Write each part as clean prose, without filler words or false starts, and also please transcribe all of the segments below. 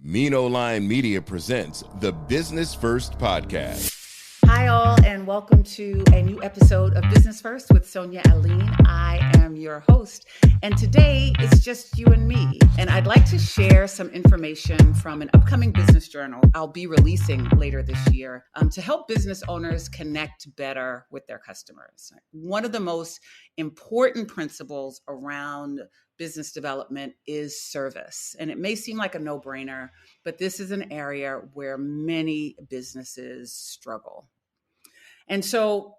Mino Line Media presents the Business First Podcast. Hi all, and welcome to a new episode of Business First with Sonia. I am your host, and today it's just you and me. And I'd like to share some information from an upcoming business journal I'll be releasing later this year to help business owners connect better with their customers. One of the most important principles around business development is service. And it may seem like a no-brainer, but this is an area where many businesses struggle. And so,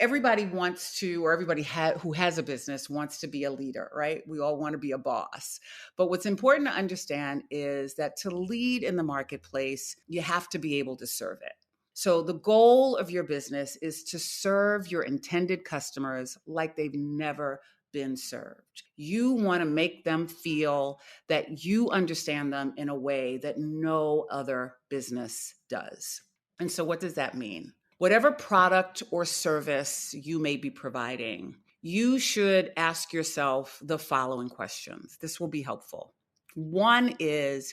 everybody wants to, or everybody who has a business wants to be a leader, right? We all want to be a boss. But what's important to understand is that to lead in the marketplace, you have to be able to serve it. So the goal of your business is to serve your intended customers like they've never been served. You want to make them feel that you understand them in a way that no other business does. And so what does that mean? Whatever product or service you may be providing, you should ask yourself the following questions. This will be helpful. One is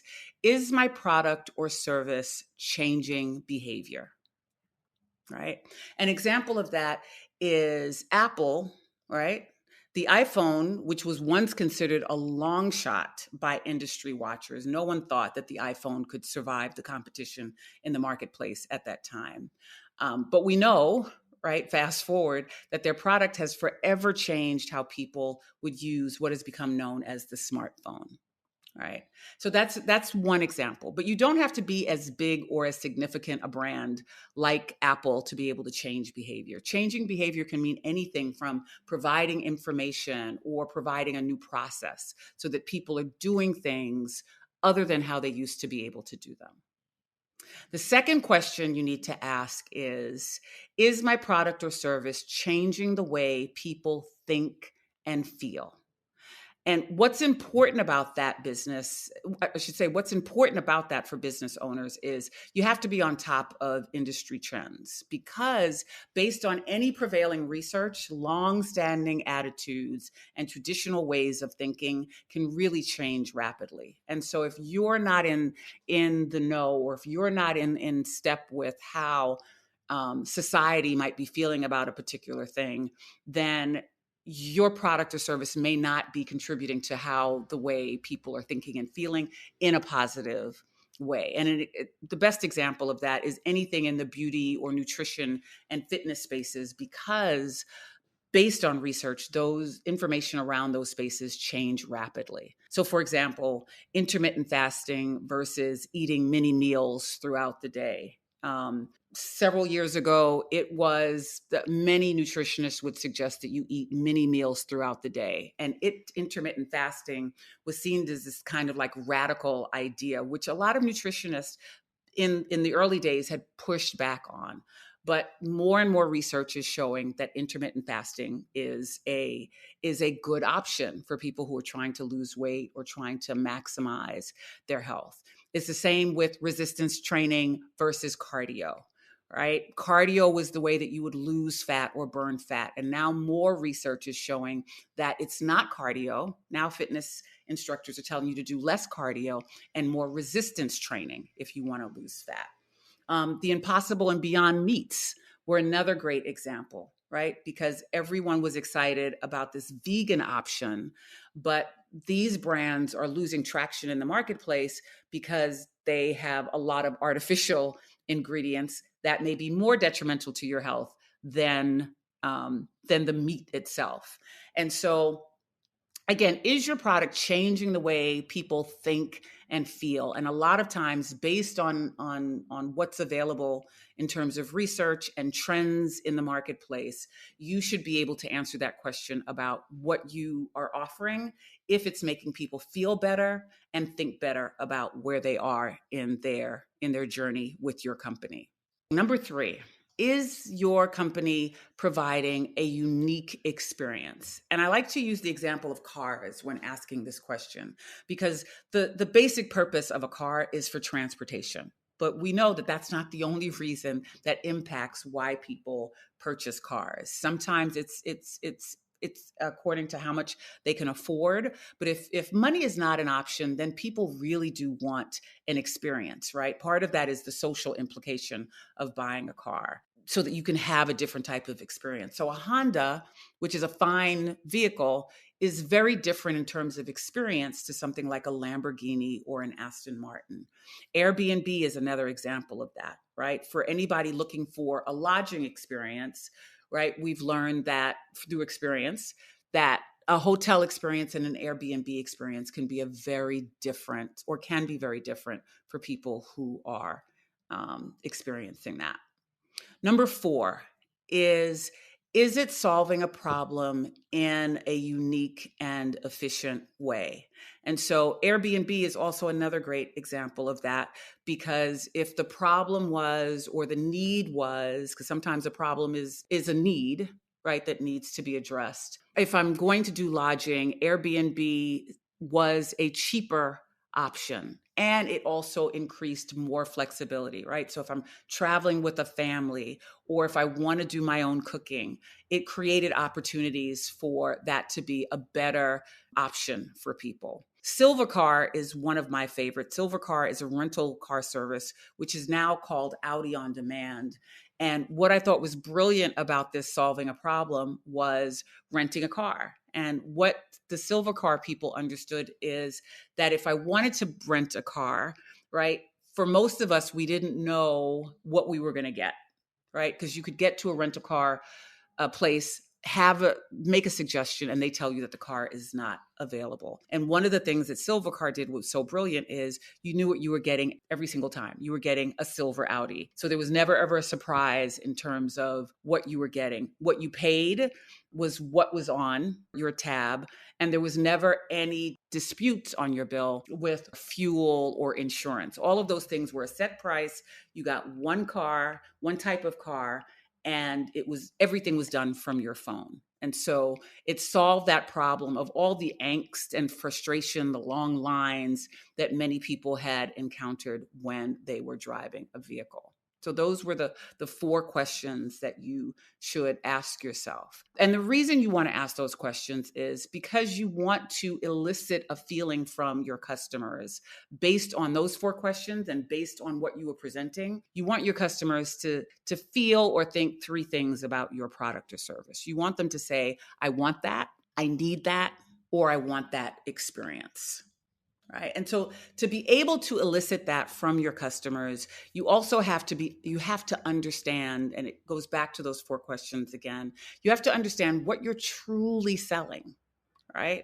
my product or service changing behavior? Right? An example of that is Apple, right? The iPhone, which was once considered a long shot by industry watchers. No one thought that the iPhone could survive the competition in the marketplace at that time. But we know, right, fast forward, that their product has forever changed how people would use what has become known as the smartphone. Right. So that's one example, but you don't have to be as big or as significant a brand like Apple to be able to change behavior. Changing behavior can mean anything from providing information or providing a new process so that people are doing things other than how they used to be able to do them. The second question you need to ask is my product or service changing the way people think and feel? And what's important about that what's important about that for business owners is you have to be on top of industry trends, because based on any prevailing research, long-standing attitudes and traditional ways of thinking can really change rapidly. And so if you're not in the know, or if you're not in step with how society might be feeling about a particular thing, then your product or service may not be contributing to how the way people are thinking and feeling in a positive way. And the best example of that is anything in the beauty or nutrition and fitness spaces, because based on research, those information around those spaces change rapidly. So for example, intermittent fasting versus eating mini meals throughout the day. Several years ago, it was that many nutritionists would suggest that you eat mini meals throughout the day. And intermittent fasting was seen as this kind of like radical idea, which a lot of nutritionists in the early days had pushed back on. But more and more research is showing that intermittent fasting is a good option for people who are trying to lose weight or trying to maximize their health. It's the same with resistance training versus cardio. Right? Cardio was the way that you would lose fat or burn fat. And now more research is showing that it's not cardio. Now fitness instructors are telling you to do less cardio and more resistance training if you want to lose fat. The Impossible and Beyond meats were another great example, right? Because everyone was excited about this vegan option, but these brands are losing traction in the marketplace because they have a lot of artificial ingredients that may be more detrimental to your health than the meat itself. And so, again, is your product changing the way people think and feel? And a lot of times, based on what's available in terms of research and trends in the marketplace, you should be able to answer that question about what you are offering, if it's making people feel better and think better about where they are in their journey with your company. Number 3. Is your company providing a unique experience? And I like to use the example of cars when asking this question, because the basic purpose of a car is for transportation. But we know that that's not the only reason that impacts why people purchase cars. Sometimes it's It's according to how much they can afford. But if money is not an option, then people really do want an experience, right? Part of that is the social implication of buying a car so that you can have a different type of experience. So a Honda, which is a fine vehicle, is very different in terms of experience to something like a Lamborghini or an Aston Martin. Airbnb is another example of that, right? For anybody looking for a lodging experience, right? We've learned that through experience that a hotel experience and an Airbnb experience can be a very different, or can be very different for people who are experiencing that. Number 4 is it solving a problem in a unique and efficient way? And so Airbnb is also another great example of that, because if the problem was, or the need was, because sometimes a problem is a need, right, that needs to be addressed. If I'm going to do lodging, Airbnb was a cheaper option, and it also increased more flexibility, right? So if I'm traveling with a family, or if I want to do my own cooking, it created opportunities for that to be a better option for people. Silvercar is one of my favorites. Silvercar is a rental car service, which is now called Audi On Demand. And what I thought was brilliant about this solving a problem was renting a car. And what the Silvercar people understood is that if I wanted to rent a car, right, for most of us, we didn't know what we were going to get, right? Because you could get to a rental car place, make a suggestion, and they tell you that the car is not available. And one of the things that Silvercar did was so brilliant is you knew what you were getting every single time. You were getting a silver Audi. So there was never ever a surprise in terms of what you were getting. What you paid was what was on your tab, and there was never any disputes on your bill with fuel or insurance. All of those things were a set price. You got one car, one type of car, and everything was done from your phone. And so it solved that problem of all the angst and frustration, the long lines that many people had encountered when they were driving a vehicle. So those were the 4 questions that you should ask yourself. And the reason you want to ask those questions is because you want to elicit a feeling from your customers based on those 4 questions and based on what you were presenting. You want your customers to feel or think 3 things about your product or service. You want them to say, I want that, I need that, or I want that experience. Right. And so to be able to elicit that from your customers, you also have to understand, and it goes back to those 4 questions again, you have to understand what you're truly selling, right?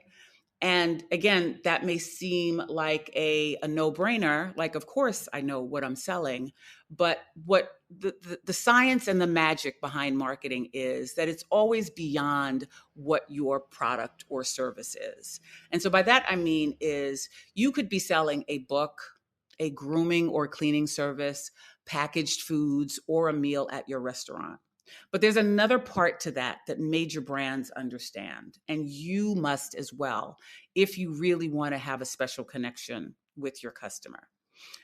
And again, that may seem like a no-brainer, like, of course I know what I'm selling, but what the science and the magic behind marketing is that it's always beyond what your product or service is. And so by that I mean is you could be selling a book, a grooming or cleaning service, packaged foods, or a meal at your restaurant. But there's another part to that major brands understand, and you must as well, if you really want to have a special connection with your customer.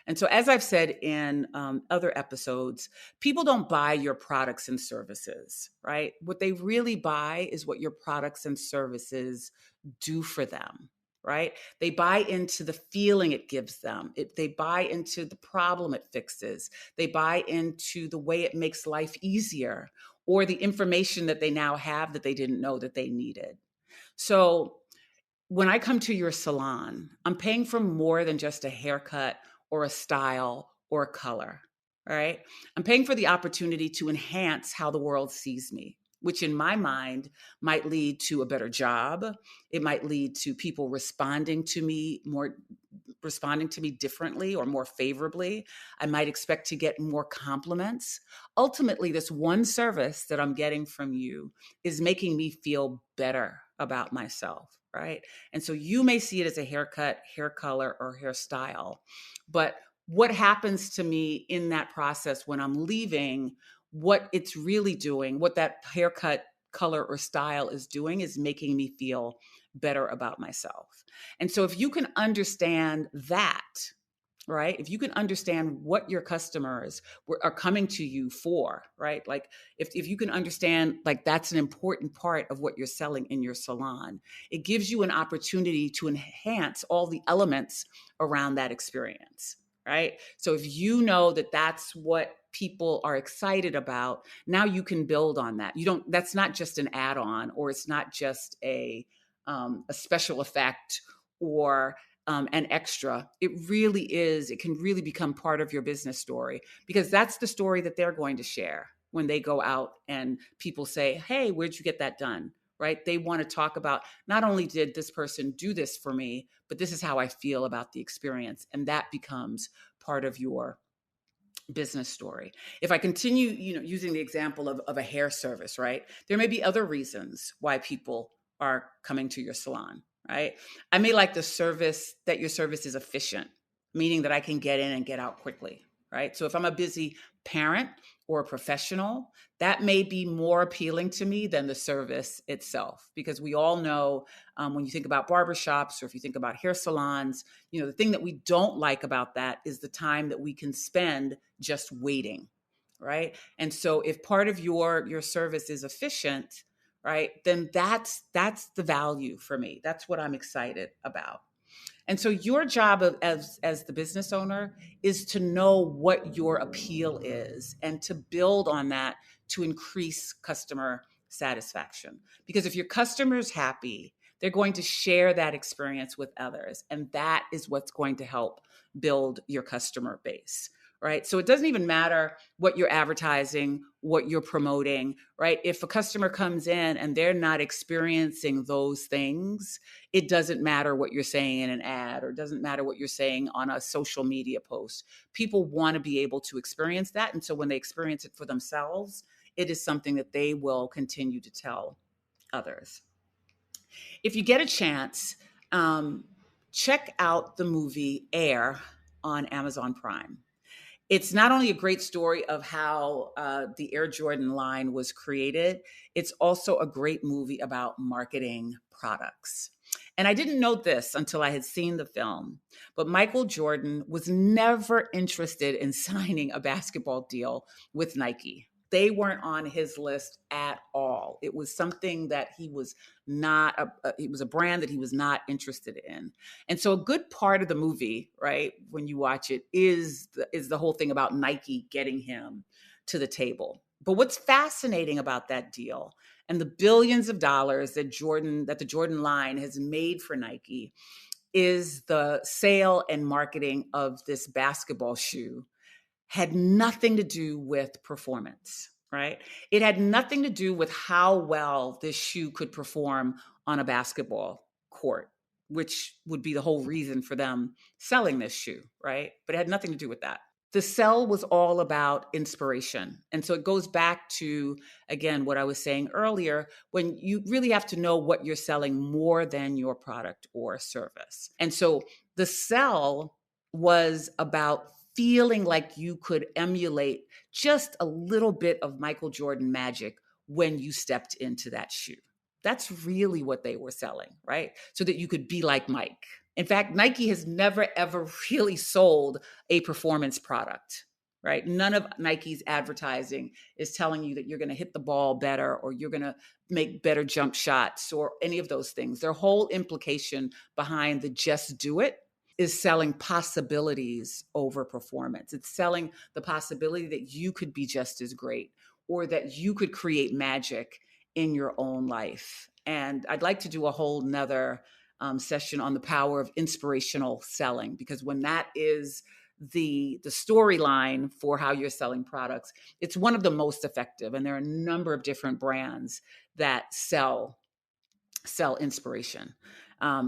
And so, as I've said in other episodes, people don't buy your products and services, right? What they really buy is what your products and services do for them, right? They buy into the feeling it gives them. They buy into the problem it fixes. They buy into the way it makes life easier, or the information that they now have that they didn't know that they needed. So when I come to your salon, I'm paying for more than just a haircut or a style or a color, all right? I'm paying for the opportunity to enhance how the world sees me, which in my mind might lead to a better job. It might lead to people responding to me differently or more favorably. I might expect to get more compliments. Ultimately, this one service that I'm getting from you is making me feel better about myself, right? And so you may see it as a haircut, hair color, or hairstyle. But what happens to me in that process when I'm leaving, what it's really doing, what that haircut, color, or style is doing is making me feel better about myself. And so if you can understand that, right? If you can understand what your customers are coming to you for, right? Like if you can understand, like that's an important part of what you're selling in your salon, it gives you an opportunity to enhance all the elements around that experience, right? So if you know that that's what people are excited about, now you can build on that. You don't, that's not just an add-on, or it's not just a special effect, or an extra. It really is, it can really become part of your business story, because that's the story that they're going to share when they go out and people say, hey, where'd you get that done? Right? They want to talk about, not only did this person do this for me, but this is how I feel about the experience. And that becomes part of your business story. If I continue, using the example of a hair service, right? There may be other reasons why people are coming to your salon, right? I may like the service, that your service is efficient, meaning that I can get in and get out quickly, right? So if I'm a busy parent or a professional, that may be more appealing to me than the service itself, because we all know, when you think about barbershops, or if you think about hair salons, the thing that we don't like about that is the time that we can spend just waiting, right? And so if part of your service is efficient, right, then that's the value for me. That's what I'm excited about. And so your job as the business owner is to know what your appeal is and to build on that to increase customer satisfaction. Because if your customer's happy, they're going to share that experience with others. And that is what's going to help build your customer base, right? So it doesn't even matter what you're advertising, what you're promoting, right? If a customer comes in and they're not experiencing those things, it doesn't matter what you're saying in an ad, or it doesn't matter what you're saying on a social media post. People want to be able to experience that. And so when they experience it for themselves, it is something that they will continue to tell others. If you get a chance, check out the movie Air on Amazon Prime. It's not only a great story of how the Air Jordan line was created, it's also a great movie about marketing products. And I didn't know this until I had seen the film, but Michael Jordan was never interested in signing a basketball deal with Nike. They weren't on his list at all. It was something that he was not, it was a brand that he was not interested in. And so a good part of the movie, right, when you watch it, is the whole thing about Nike getting him to the table. But what's fascinating about that deal and the billions of dollars that the Jordan line has made for Nike is the sale and marketing of this basketball shoe had nothing to do with performance, right? It had nothing to do with how well this shoe could perform on a basketball court, which would be the whole reason for them selling this shoe, right? But it had nothing to do with that. The sell was all about inspiration. And so it goes back to, again, what I was saying earlier, when you really have to know what you're selling more than your product or service. And so the sell was about feeling like you could emulate just a little bit of Michael Jordan magic when you stepped into that shoe. That's really what they were selling, right? So that you could be like Mike. In fact, Nike has never, ever really sold a performance product, right? None of Nike's advertising is telling you that you're going to hit the ball better, or you're going to make better jump shots, or any of those things. Their whole implication behind the just do it is selling possibilities over performance. It's selling the possibility that you could be just as great, or that you could create magic in your own life. And I'd like to do a whole nother session on the power of inspirational selling, because when that is the storyline for how you're selling products, it's one of the most effective. And there are a number of different brands that sell inspiration.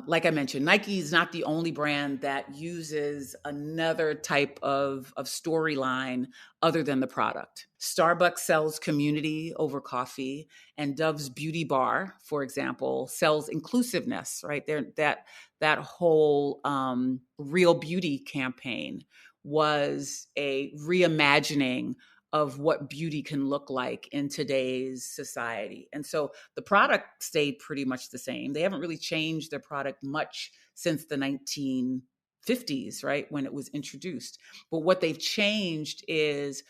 Like I mentioned, Nike is not the only brand that uses another type of storyline other than the product. Starbucks sells community over coffee, and Dove's Beauty Bar, for example, sells inclusiveness, right? That whole Real Beauty campaign was a reimagining of what beauty can look like in today's society. And so the product stayed pretty much the same. They haven't really changed their product much since the 1950s, 50s, right, when it was introduced. But what they've changed is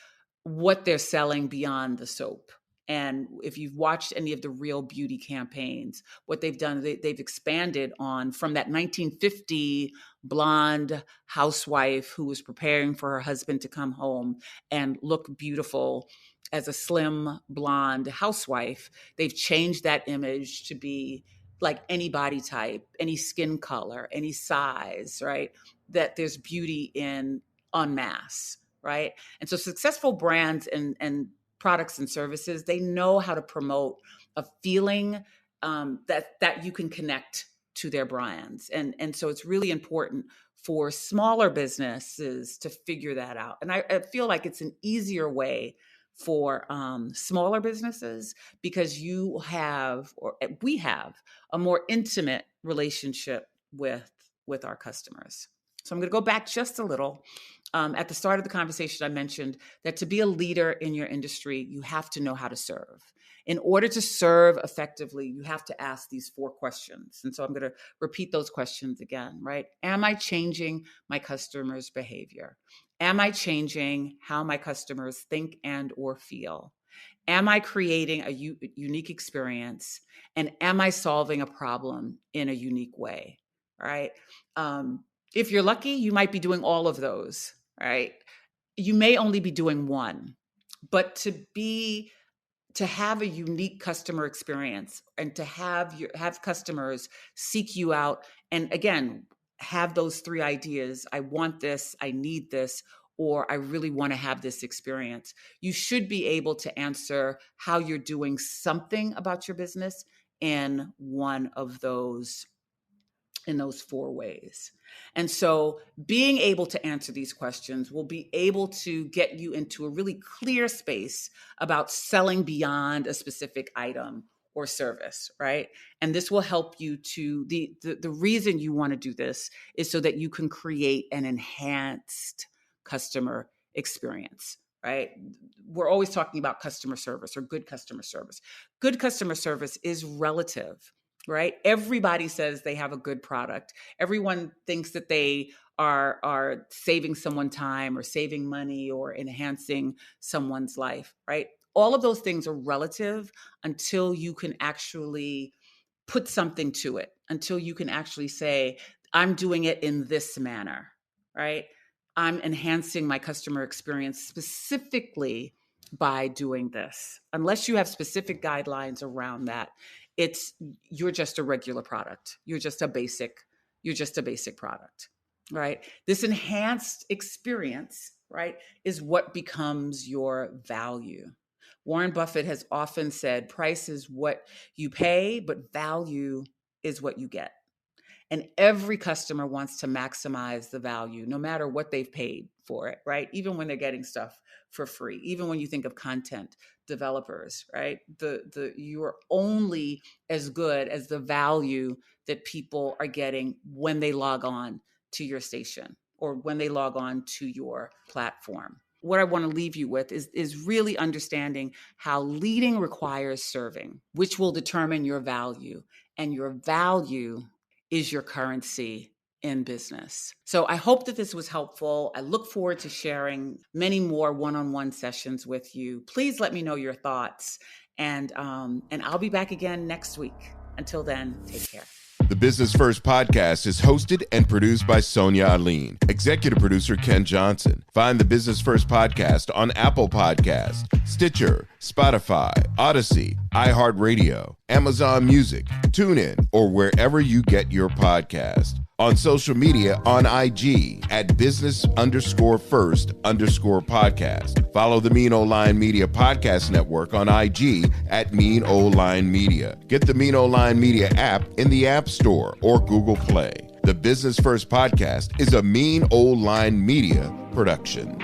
what they're selling beyond the soap. And if you've watched any of the real beauty campaigns, what they've done, they've expanded on from that 1950 blonde housewife who was preparing for her husband to come home and look beautiful as a slim blonde housewife. They've changed that image to be like any body type, any skin color, any size, right? That there's beauty in en masse, right? And so successful brands and products and services, they know how to promote a feeling that you can connect to their brands. And so it's really important for smaller businesses to figure that out. And I feel like it's an easier way for smaller businesses because we have a more intimate relationship with our customers. So I'm going to go back just a little. At the start of the conversation, I mentioned that to be a leader in your industry, you have to know how to serve. In order to serve effectively, you have to ask these 4 questions. And so I'm going to repeat those questions again, right? Am I changing my customers' behavior? Am I changing how my customers think and or feel? Am I creating a unique experience? And am I solving a problem in a unique way, right? If you're lucky, you might be doing all of those, right? You may only be doing one, but to have a unique customer experience and to have customers seek you out and again, have those 3 ideas. I want this, I need this, or I really want to have this experience. You should be able to answer how you're doing something about your business in one of those, in those 4 ways. And so being able to answer these questions will be able to get you into a really clear space about selling beyond a specific item or service, right? And this will help you to, the reason you want to do this is so that you can create an enhanced customer experience, right? We're always talking about customer service or good customer service. Good customer service is relative, right? Everybody says they have a good product. Everyone thinks that they are saving someone time or saving money or enhancing someone's life, right? All of those things are relative until you can actually put something to it, until you can actually say, I'm doing it in this manner, right? I'm enhancing my customer experience specifically by doing this. Unless you have specific guidelines around that, you're just a regular product. You're just a basic product, right? This enhanced experience, right, is what becomes your value. Warren Buffett has often said, price is what you pay, but value is what you get. And every customer wants to maximize the value, no matter what they've paid for it, right? Even when they're getting stuff for free, even when you think of content developers, right? You are only as good as the value that people are getting when they log on to your station or when they log on to your platform. What I want to leave you with is really understanding how leading requires serving, which will determine your value. And your value is your currency in business. So I hope that this was helpful. I look forward to sharing many more one-on-one sessions with you. Please let me know your thoughts. And I'll be back again next week. Until then, take care. The Business First podcast is hosted and produced by Sonia Aline. Executive producer Ken Johnson. Find the Business First podcast on Apple Podcast, Stitcher, Spotify, Odyssey, iHeartRadio, Amazon Music, TuneIn, or wherever you get your podcast. On social media on IG at business_first_podcast. Follow the Mean Old Line Media Podcast Network on IG at Mean Old Line Media. Get the Mean Old Line Media app in the App Store or Google Play. The Business First podcast is a Mean Old Line Media production.